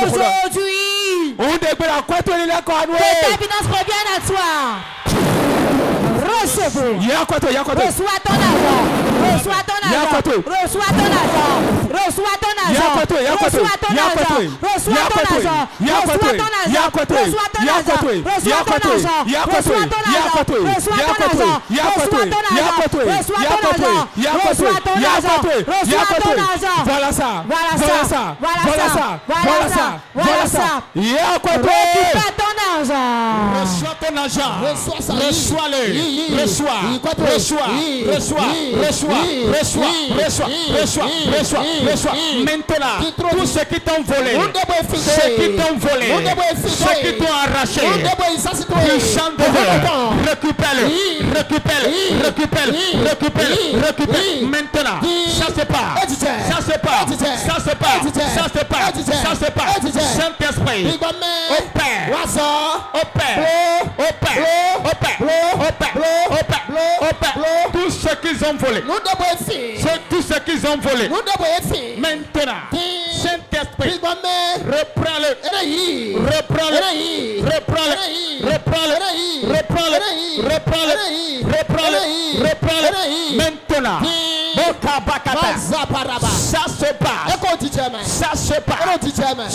Aujourd'hui. On débute à quoi toi là quoi nous. Que ta finance revienne à toi. Recevez. Reçois ton argent. Reçois ton argent. Reçois ton argent. Reçois ton argent. Reçois ton argent. Reçois ton argent. Reçois ton argent. Reçois ton argent. Reçois ton argent. Reçois ton argent. Reçois ton argent. Reçois ton argent. Reçois ton argent. Reçois ton argent. Reçois ton argent. Voilà ça. Voilà ça. Voilà ça. Voilà ça. Voilà ça. Récupère ton argent. Reçois ton argent. Reçois-le. Reçois. Maintenant, tous ceux qui t'ont volé, ceux qui t'ont arraché, ils chantent devant. Récupère. Maintenant, ça se passe. Saint-Esprit, tout ce qu'ils ont volé. Tout ce qu'ils ont volé. Maintenant, Saint-Esprit, reprends-le. Maintenant,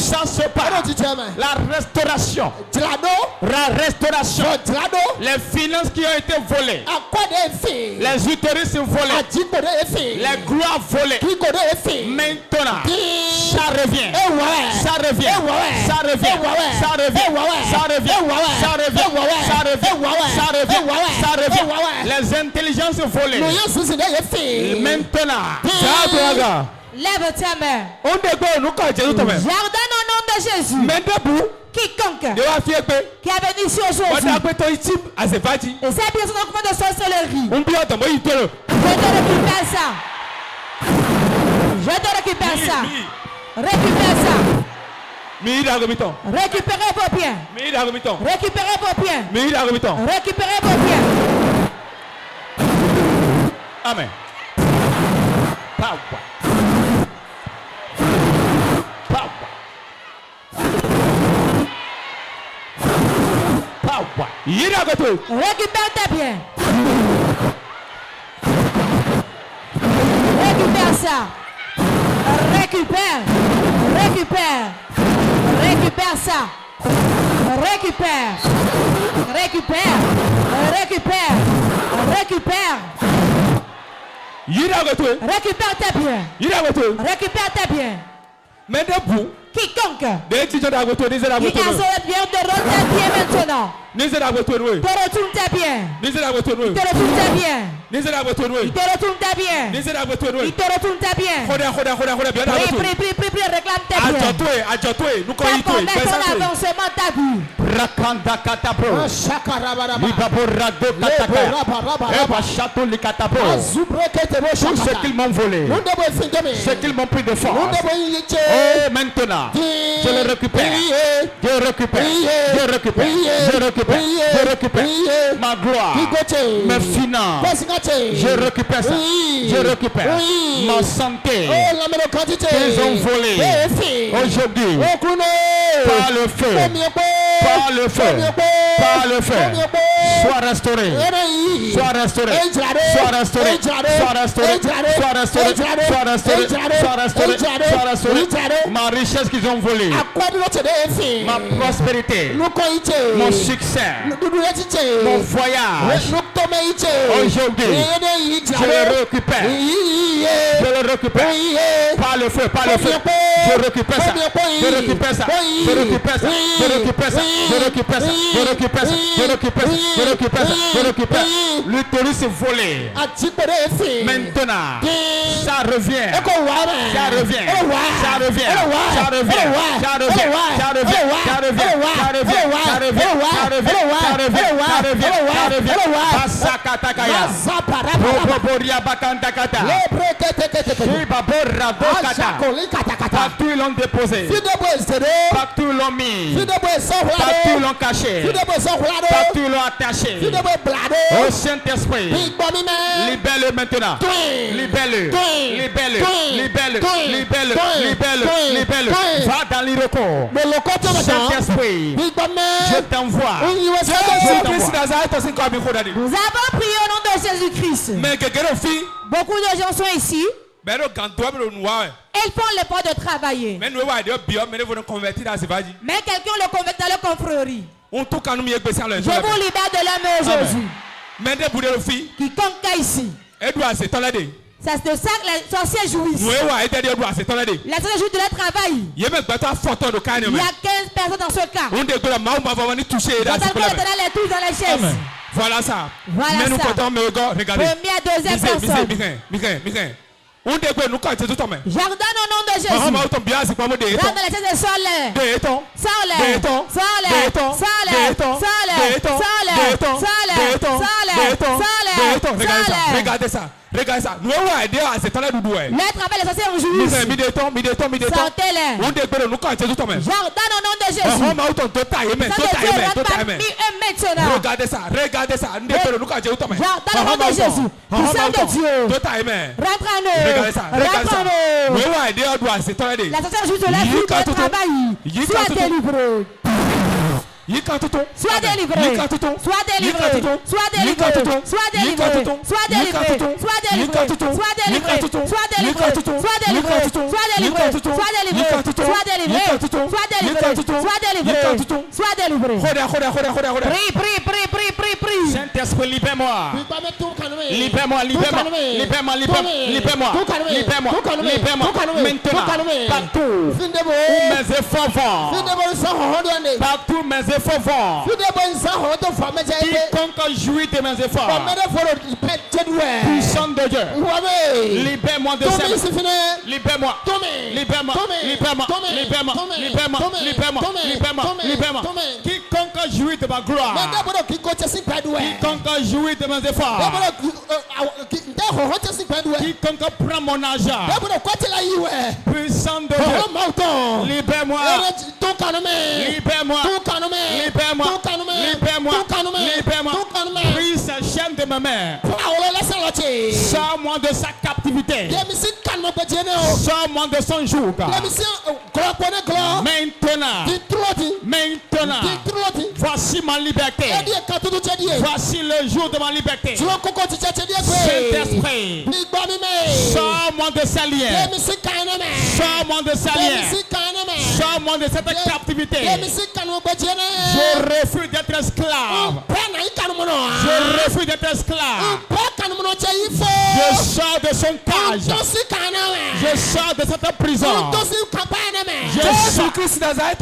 ça se passe. La restauration. Les finances qui ont été volées. Les utérus volés. Les gloires volées. Maintenant, ça revient. Les intelligences volées. Maintenant, lève ta main. Jardin au nom de Jésus. Quiconque qui a venu ici aujourd'hui. Et ces personnes dans le couvent de sorcellerie. Je te récupère ça. Récupérez vos biens. Récupérez vos biens. Amen. Power. Récupère tes biens. Récupère ça. Récupère. Récupère. Récupère ça. Récupère. Récupère. Récupère. Récupère. Récupère tes biens. Récupère tes biens. Quiconque qui a son bien de rendre tes biens maintenant. Te retourne tes biens. Te retourne tes biens. Il te retourne tes biens. Il te retourne tes biens. Prie, réclame tes biens. Pas commettre ton avancement ta vie. Tout ce qu'ils m'ont volé, ce qu'ils m'ont pris de force, oh maintenant, je le récupère. Je récupère. Je récupère. Je récupère. Je récupère ma gloire, mes finances. Je récupère ça. Je récupère ma santé qu'ils ont volé aujourd'hui par le feu. Par le feu. Par le feu. Sois restauré. Sois restauré. Sois restauré. Sois restauré. Sois restauré. Sois restauré. Sois restauré. Sois restauré. Ma richesse qu'ils ont volée. Ma prospérité. Mon succès. Mon voyage. Aujourd'hui, je le récupère. Je le récupère. Par le feu. Par le feu. Je récupère ça. Je récupère ça. Je récupère ça. Je récupère ça. Je récupère ça. Je récupère ça. Je récupère ça. Je récupère ça. Je récupère. L'autorité s'est volée. Maintenant, ça revient. Ça revient. Ça revient. Ça revient. Ça revient. Ça revient. Ça revient. Ça revient. Ça revient. Ça revient. Ça revient. Ça revient. Ça revient. Basakatakaya. Propoporia bakantakata. Partout ils l'ont déposé. Partout ils l'ont mis. Partout ils l'ont caché. Partout ils l'ont attaché. Au Saint-Esprit, libère-le maintenant. Libère-le. Libère-le. Libère-le. Libère-le. Libère-le. Libère-le. Va dans l'Iroko. Saint-Esprit, je t'envoie. Nous avons prié au nom de Jésus-Christ. Beaucoup de gens sont ici. Ils font l'effort de travailler. Mais quelqu'un le convertit dans la confrérie. Je vous libère de l'homme aujourd'hui. Quiconque est ici. C'est de ça que les sorciers jouissent. Les sorciers jouissent de leur travail. Il y a 15 personnes dans ce cas. L'Éternel les touche dans les chaises. Voilà ça. Voilà mais nous ça. comptons, mais regardez. Première, deuxième personne. J'ordonne au nom de Jésus. Rentre dans les chaises de Solaire. Solaire. Regardez ça. Regardez ça. Nous avons aidé à ce temps-là. Le travail des sorciers en jouissent. Sortez-les. J'ordonne au nom de Jésus. Regardez ça. Regardez ça. J'ordonne au nom de Jésus. Puissant de Dieu. Rentre en eux. Regardez ça. Regardez ça. Nous avons aidé à ce temps-là. La sorcière joue de la vie de travail. Sois délivré. Sois délivré. Sois délivré. Sois délivré. Sois délivré. Sois délivré. Sois délivré. Sois délivré. Sois délivré. Sois délivré. Sois délivré. Sois délivré. Sois délivré. Sois délivré. Sois délivré. Sois délivré. Prie. Saint-Esprit, libère-moi. Libère-moi. Maintenant, partout où mes efforts vont. Partout mes efforts vont. Quiconque jouit de mes efforts. Puissant de Dieu. Libère-moi de ça. Libère-moi. Quiconque jouit de ma gloire. Quiconque jouit de mes efforts. Quiconque prend mon argent. Puissant de Dieu. Libère-moi. Libère-moi. Brise sa chaîne de ma mère. Sors-moi de sa captivité. Sors-moi de son joug. Maintenant. Voici ma liberté. Voici le jour de ma liberté. Saint-Esprit, sors-moi de ces liens. Sors-moi de ces liens. Sors-moi de cette captivité. Je refuse d'être esclave. Je refuse d'être esclave. Je sors de son cage. Je sors de cette prison. Jésus-Christ Nazareth,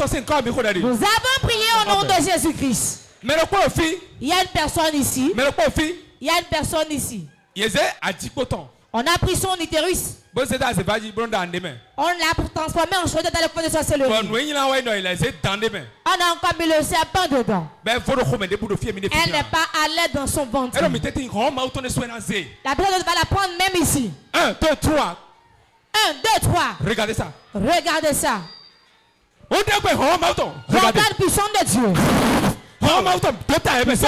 nous avons prié au nom de Jésus-Christ. Il y a une personne ici. Il y a une personne ici. On a pris son utérus. On l'a transformé en chose dans le fond de sorcellerie. On a encore mis le serpent dedans. Elle n'est pas à l'aise dans son ventre. La personne va la prendre même ici. 1, 2, 3. Regardez ça. Regardez ça. Regarde la puissance de Dieu. Puissance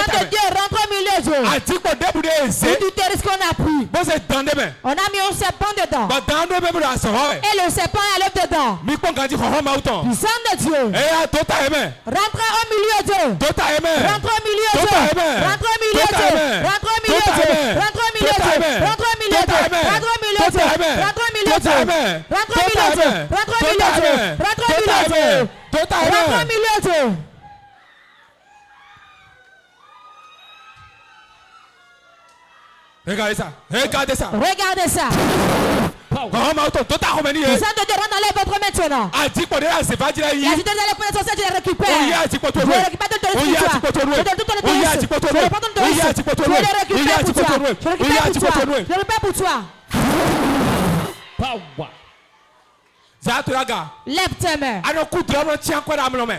de Dieu rentre au milieu de Dieu. L'utérus qu'on a pris. On a mis un serpent dedans. Et le serpent est allé dedans. Puissance de Dieu. Rentre au milieu de Dieu. Rentre au milieu de Dieu. Rentre au milieu de Dieu. Rentre au milieu de Dieu. Rentre au milieu de Dieu. Rentre au milieu de Dieu. Rentre au milieu de Dieu. Rentre au milieu de Dieu. Rentre au milieu de Dieu. Rentre au milieu de Dieu. Rentre au milieu de Dieu. Rentre au milieu de Dieu. Regardez ça. Regardez ça. Regardez ça. Vous êtes de rendre les votre maintenant. La cité de la connaissance, je la récupère. Je récupère tout le territoire. Je récupère pour toi. Lève tes mains.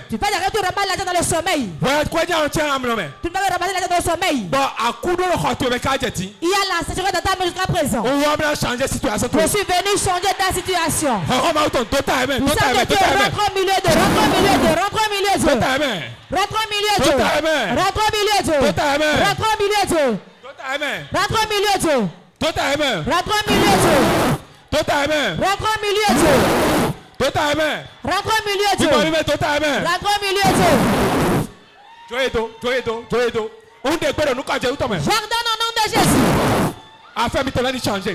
Tu peux arrêter de ramasser l'argent dans le sommeil. Tu peux ramasser l'argent dans le sommeil. Il y a la situation de ta main jusqu'à présent. Je suis venu changer ta situation. Rentre au milieu de. Rentre au milieu de. Rentre au milieu de. Rentre au milieu de. Rentre au milieu de. Rentre au milieu de. Rentre au milieu de. Rentre au milieu de. Rentre au milieu de. Rentre au milieu de. Rentre au milieu de. Rentre au milieu de. J'ordonne au nom de Jésus.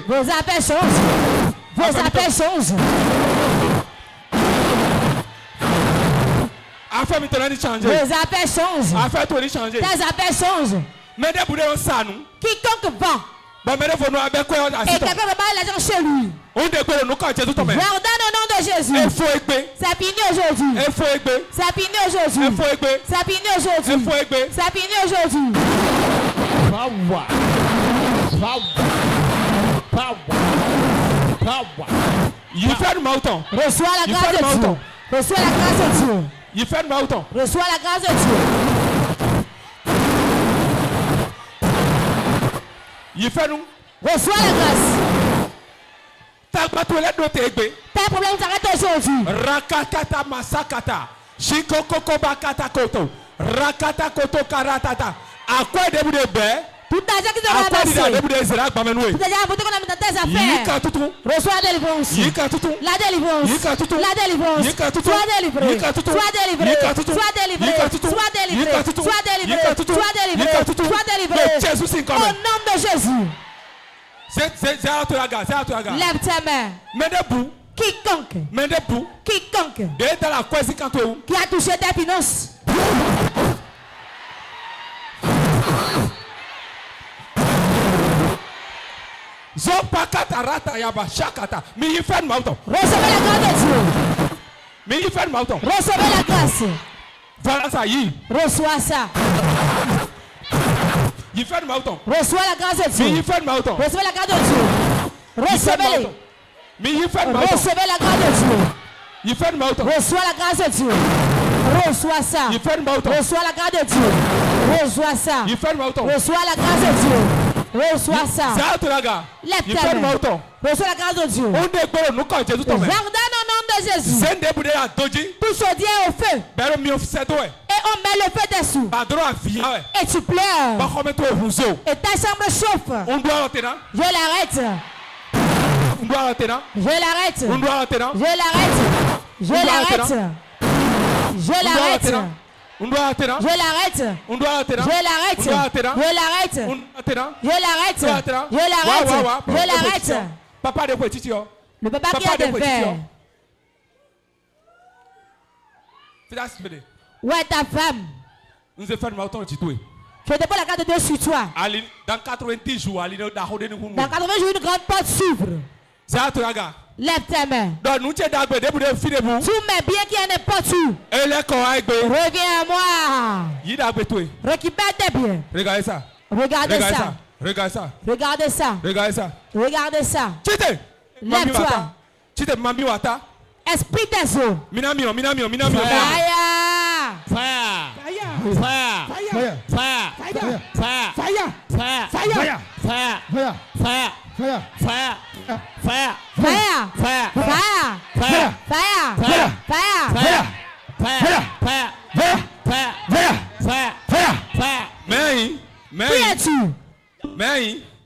Vos appels changent. Vos appels changent. Vos appels changent. Tes appels changent. Quiconque va. Et quelqu'un va l'argent chez lui. J'ordonne au nom de Jésus. C'est fini aujourd'hui. C'est fini aujourd'hui. C'est fini aujourd'hui. C'est fini aujourd'hui. Reçois la grâce de Dieu. Reçois la grâce de Dieu. Reçois la grâce de Dieu. Reçois la grâce. Tes problèmes s'arrêtent aujourd'hui. Rakatata masakata. Shikokokobakata koto. Rakata koto karatata. À quoi de tout l'argent qui sera amassé. Tout l'argent qu'on a mis dans tes affaires. Reçois la délivrance. La délivrance. La délivrance. Sois délivré. Sois délivré. Sois délivré. Sois délivré. Sois délivré. Sois délivré. Sois délivré. Au nom de Jésus. Lève tes mains. Quiconque qui a touché tes finances. Recevez la grâce de Dieu. Recevez la grâce. Voilà ça, reçois ça. Reçois la grâce de Dieu. Recevez la grâce de Dieu. Recevez-les. Recevez la grâce de Dieu. Reçois la grâce de Dieu. Reçois ça. Reçois la grâce de Dieu. Reçois ça. Reçois la grâce de Dieu. Reçois ça. Lève ta main. Reçois la grâce de Dieu. J'ordonne au nom de Jésus. Tout chaudier au feu. Et on met le feu dessus. Et tu pleures. Et ta chambre chauffe. Je l'arrête. Je l'arrête. Je l'arrête. Je l'arrête. Je l'arrête. On doit arrêter là. Je l'arrête. On doit arrêter là. Je l'arrête. On doit arrêter là. Je l'arrête. On doit arrêter là. Je l'arrête. Je l'arrête. Je l'arrête. Je l'arrête. Papa de petit. Le papa qui a des verres. Où est ta femme? Nous avons fait le marathon de Titoué. Je dépose la carte de Dieu sur toi. Dans 90 jours, dans 80 jours, une grande porte s'ouvre. C'est à toi, gars. Lève tes mains. Donc, nous sommes dans le tous mes biens qui en n'importe où. Reviens à moi. Récupère tes biens. Regardez ça. Regardez ça. Regardez ça. Regardez ça. Regardez ça. Regardez ça. Lève-toi. Esprit des eaux. Minamio. Qui es-tu?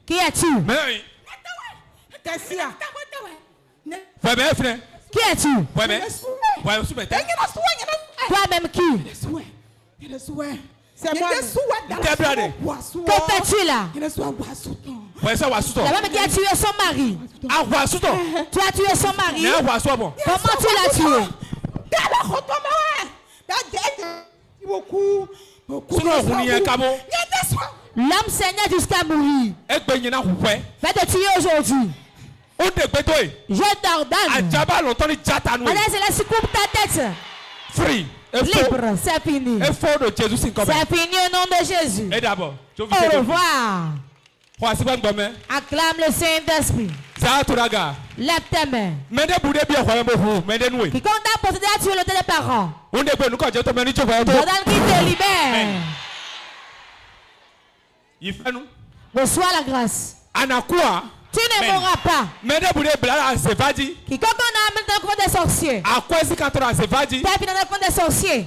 Qui es-tu? Qui es-tu? Toi-même qui? C'est moi. Que fais-tu là? La femme qui a tué son mari. Tu as tué son mari. Comment tu l'as tué? L'homme saignait jusqu'à mourir. Va te tuer aujourd'hui. Je t'ordonne. Allez, c'est la coupe ta tête. Free. Libre, c'est fini. C'est fini au nom de Jésus. Au revoir. Acclame le Saint-Esprit. Lève tes mains. Quiconque t'a possédé à tuer le tes parents. J'ordonne qu'il te libère. Reçois la grâce. Tu ne mourras pas. Quiconque a amené dans le couvent des sorciers. T'as fini dans le couvent des sorciers.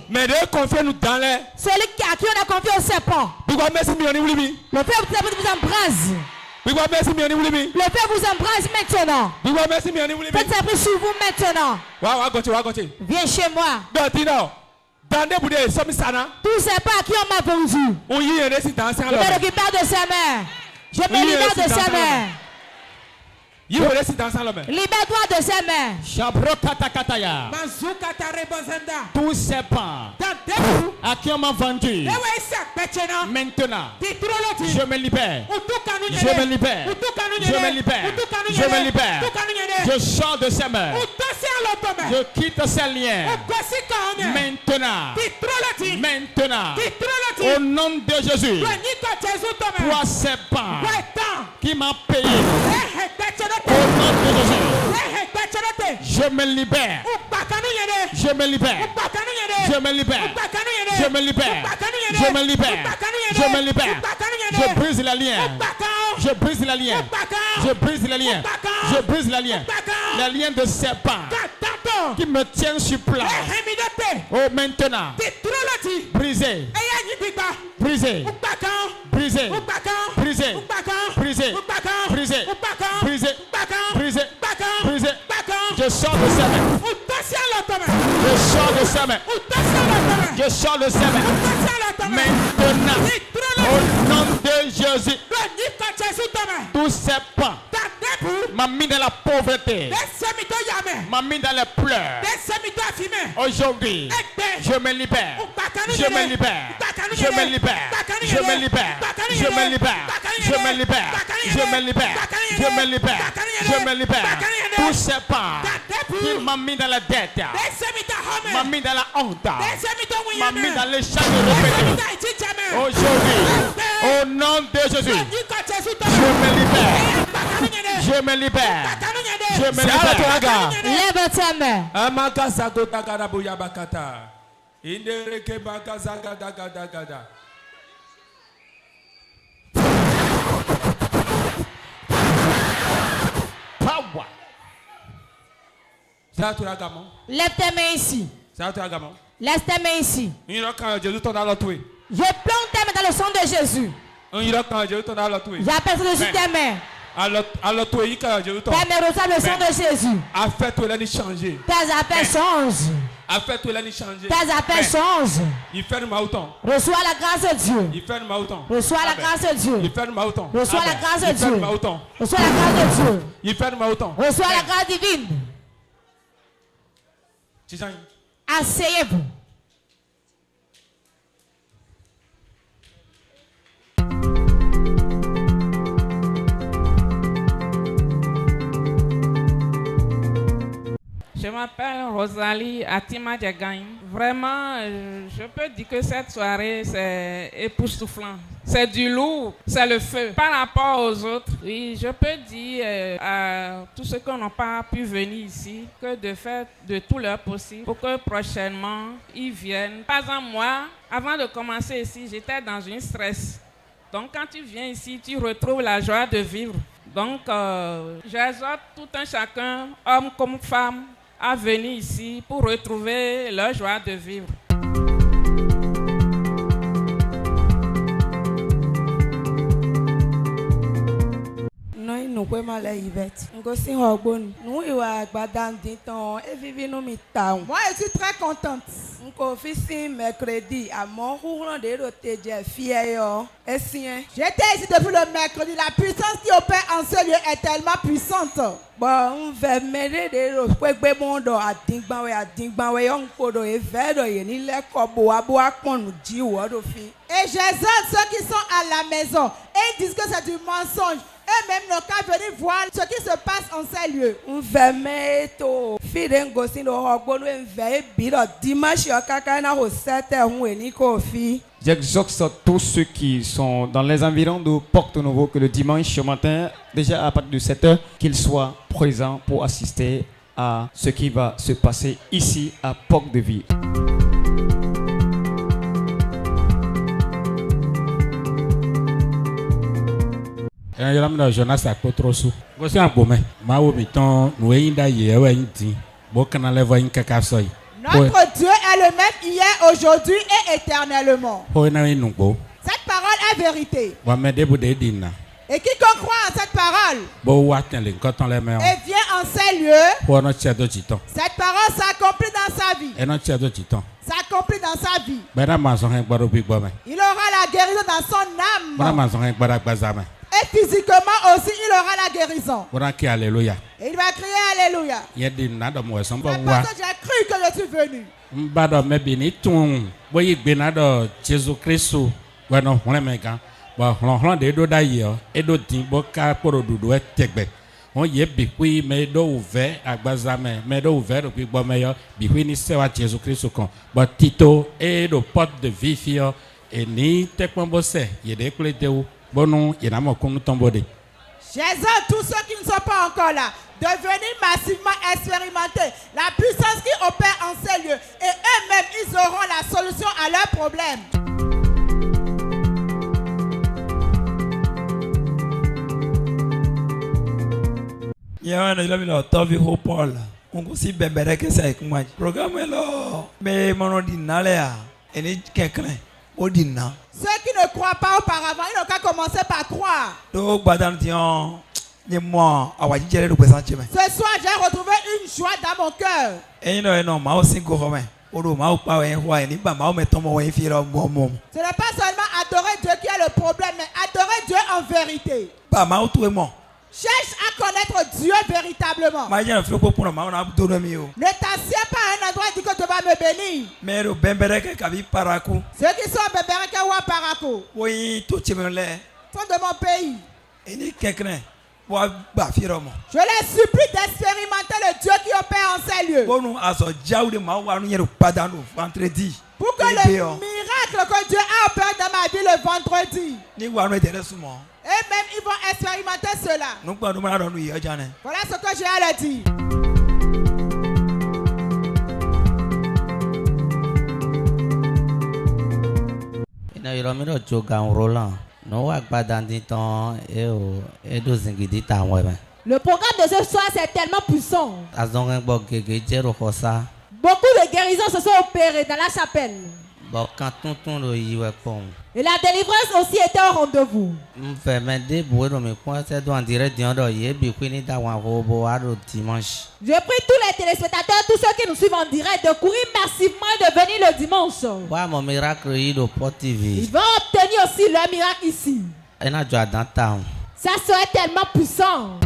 Celui à qui on a confié au serpent. Le Père vous embrase. Le Père vous embrase maintenant. Faites sa prière sur vous maintenant. Viens chez moi. Tous ces pas à qui on m'a vendu. Je me récupère de sa mère. Je me libère de sa mère. Libère-toi de ses mains. Tous ces pas à qui on m'a vendu. Maintenant, je me libère. Je me libère. Je me libère. Je me libère. Je sors de ses mains. Je quitte ses liens. Maintenant. Maintenant. Au nom de Jésus. Toi, ces pas qui m'a payé. Au nom de Jésus, je me libère. Je me libère. Je me libère. Je me libère. Je me libère. Je me libère. Je brise la lien. Je brise la lien. Je brise la lien. Je brise la lien. La lien de serpent qui me tient sur place. Oh, maintenant. Brisé. Brisé. Brisé. Brisé. Brisé. Brisé. Brisé. Brisé. Brisé. Je sors de sa main. Je sors de sa main. Je sors de sa main. Maintenant, au nom de Jésus, tous ces pas m'a mis dans la pauvreté, m'a mis dans les pleurs. Aujourd'hui, je me libère. Je me libère. Je me libère. Je me libère. Je me libère. Je me libère. Je me libère. Je me libère. Je me libère. Tous ces pas qui m'a mis dans la dette, m'a mis dans la honte, m'a mis dans les chats de aujourd'hui, au nom de Jésus, je me libère. Je me libère. Je me libère. Lève ta main. Power. Lève tes mains ici. Laisse tes mains ici. Je plante tes mains dans le sang de Jésus. J'appelle sur dessus tes mains. Tes mains reçoivent le sang de Jésus. Tes affaires changent. Tes appels changent. Reçois la grâce de Dieu. Reçois la grâce de Dieu. Reçois la grâce de Dieu. Reçois la grâce de Dieu. Reçois la grâce divine. Asseyez-vous. Je m'appelle Rosalie Atima Diagagne. Vraiment, je peux dire que cette soirée, c'est époustouflant. C'est du lourd, c'est le feu. Par rapport aux autres, oui, je peux dire à tous ceux qui n'ont pas pu venir ici que de faire de tout leur possible pour que prochainement, ils viennent. Pas en moi, avant de commencer ici, j'étais dans un stress. Donc quand tu viens ici, tu retrouves la joie de vivre. Donc, j'exhorte tout un chacun, homme comme femme, à venir ici pour retrouver leur joie de vivre. Nous pouvons aller Yvette. Nous sommes Hogbon. Nous sommes dans moi, je suis très contente. Nous sommes mercredi à Montrouland de Rotédia, fier. J'étais ici depuis le mercredi. La puissance qui opère en ce lieu est tellement puissante. Bon, on va mêler des roses. Et j'exhorte ceux qui sont à la maison et ils disent que c'est du mensonge. Eux-mêmes n'ont qu'à venir voir ce qui se passe en ces lieux. J'exhorte tous ceux qui sont dans les environs de Porte Nouveau que le dimanche matin, déjà à partir de 7h, qu'ils soient présents pour assister à ce qui va se passer ici à Porte de Ville. Jonas Akotrosu. Voici un beau mec. Maomiton, nous ainda yewe inti. Bokana levo inkakasoi. Notre Dieu est le même hier, aujourd'hui et éternellement. Cette parole est vérité. Et quiconque croit en cette parole et vient en ces lieux, cette parole s'accomplit dans sa vie. S'accomplit dans sa vie. Il aura la guérison dans son âme. Et physiquement aussi, il aura la guérison. Et il va crier Alléluia. C'est parce que j'ai cru que je suis venu. On y est bikui medo ouvert agbazame medo ouvert depuis bon meilleur bikui ni sewa Jésus Christ kon but tito et do porte de vifio et ni tekpombosse yede kulete ou bonou yenamo konu tombode. J'exhorte tous ceux qui ne sont pas encore là de venir massivement expérimenter la puissance qui opère en ces lieux et eux-mêmes ils auront la solution à leurs problèmes. Yeah, je l'ai Tovi Paul. On aussi bébé que c'est avec moi. Programme là, mais mon dit n'allez et ni quelqu'un. Ceux qui ne croient pas auparavant, ils n'ont qu'à commencer par croire. Donc, ce soir, j'ai retrouvé une joie dans mon cœur. Et non, ce n'est pas seulement adorer Dieu qui est le problème, mais adorer Dieu en vérité. Cherche à connaître Dieu véritablement. Ne t'assieds pas à un endroit et dis que tu vas me bénir. Ceux qui sont à Bebereke ou à Parako sont de mon pays. Je les supplie d'expérimenter le Dieu qui opère en ces lieux. Pour que le miracle que Dieu a opéré dans ma vie le vendredi, et même ils vont expérimenter cela. Voilà ce que j'ai à leur dire. Le programme de ce soir c'est tellement puissant. Beaucoup de guérisons se sont opérées dans la chapelle. Et la délivrance aussi était au rendez-vous. J'ai pris tous les téléspectateurs, tous ceux qui nous suivent en direct, de courir massivement et de venir le dimanche. Ils vont obtenir aussi leur miracle ici. Ça serait tellement puissant.